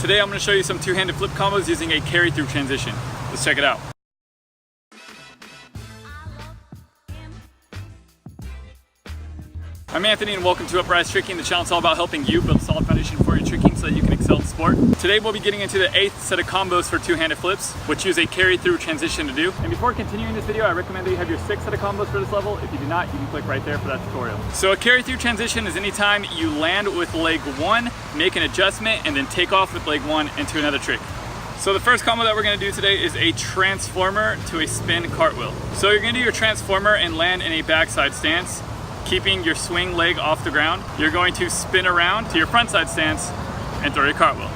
Today I'm going to show you some two-handed flip combos using a carry-through transition. Let's check it out. I'm Anthony and welcome to Upraiz Tricking. The channel is all about helping you build a solid foundation for your tricking so that you can excel in the sport. Today we'll be getting into the 8th set of combos for two-handed flips, which use a carry-through transition to do. And before continuing this video, I recommend that you have your 6th set of combos for this level. If you do not, you can click right there for that tutorial. So a carry-through transition is anytime you land with leg 1, make an adjustment, and then take off with leg 1 into another trick. So the first combo that we're going to do today is a transformer to a spin cartwheel. So you're going to do your transformer and land in a backside stance, keeping your swing leg off the ground. You're going to spin around to your frontside stance and throw your cartwheel.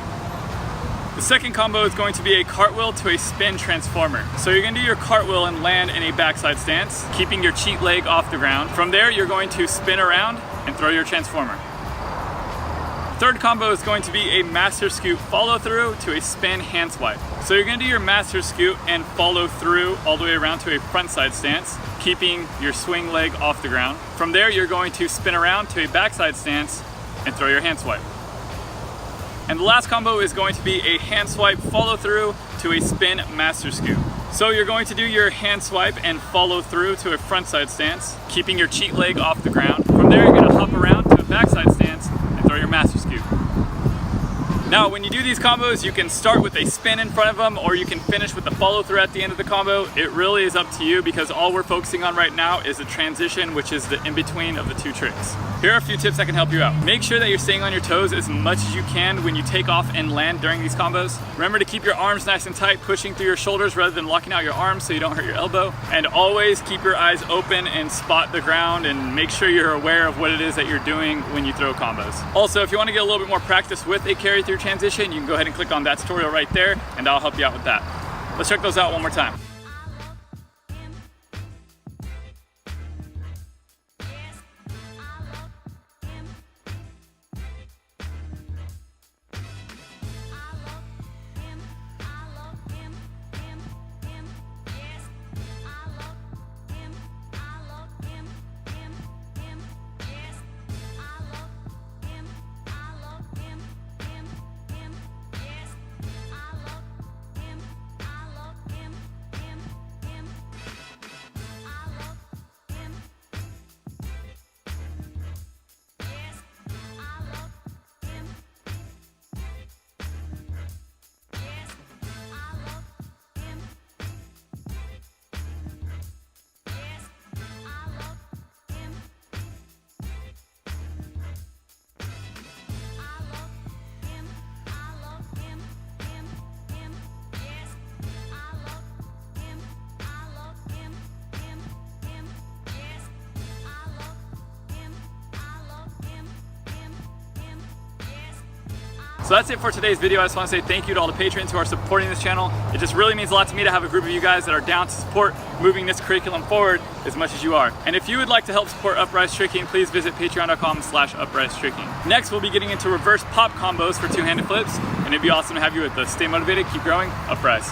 The second combo is going to be a cartwheel to a spin transformer. So you're going to do your cartwheel and land in a backside stance, keeping your cheat leg off the ground. From there, you're going to spin around and throw your transformer. The third combo is going to be a master scoop follow through to a spin hand swipe. So you're going to do your master scoop and follow through all the way around to a frontside stance, keeping your swing leg off the ground. From there, you're going to spin around to a backside stance and throw your hand swipe. And the last combo is going to be a hand swipe follow through to a spin master scoop. So you're going to do your hand swipe and follow through to a frontside stance, keeping your cheat leg off the ground. From there, you're going to hop around to a backside stance and throw your master scoop. Now, when you do these combos, you can start with a spin in front of them, or you can finish with the follow through at the end of the combo. It really is up to you because all we're focusing on right now is the transition, which is the in-between of the two tricks. Here are a few tips that can help you out. Make sure that you're staying on your toes as much as you can when you take off and land during these combos. Remember to keep your arms nice and tight, pushing through your shoulders rather than locking out your arms so you don't hurt your elbow. And always keep your eyes open and spot the ground and make sure you're aware of what it is that you're doing when you throw combos. Also, if you want to get a little bit more practice with a carry-through transition, you can go ahead and click on that tutorial right there and I'll help you out with that. Let's check those out one more time. So that's it for today's video. I just want to say thank you to all the patrons who are supporting this channel. It just really means a lot to me to have a group of you guys that are down to support moving this curriculum forward as much as you are. And if you would like to help support Upraiz Tricking, please visit patreon.com/Upraiz Tricking. Next, we'll be getting into reverse pop combos for two-handed flips, and it'd be awesome to have you with us. Stay motivated, keep growing, Upraiz.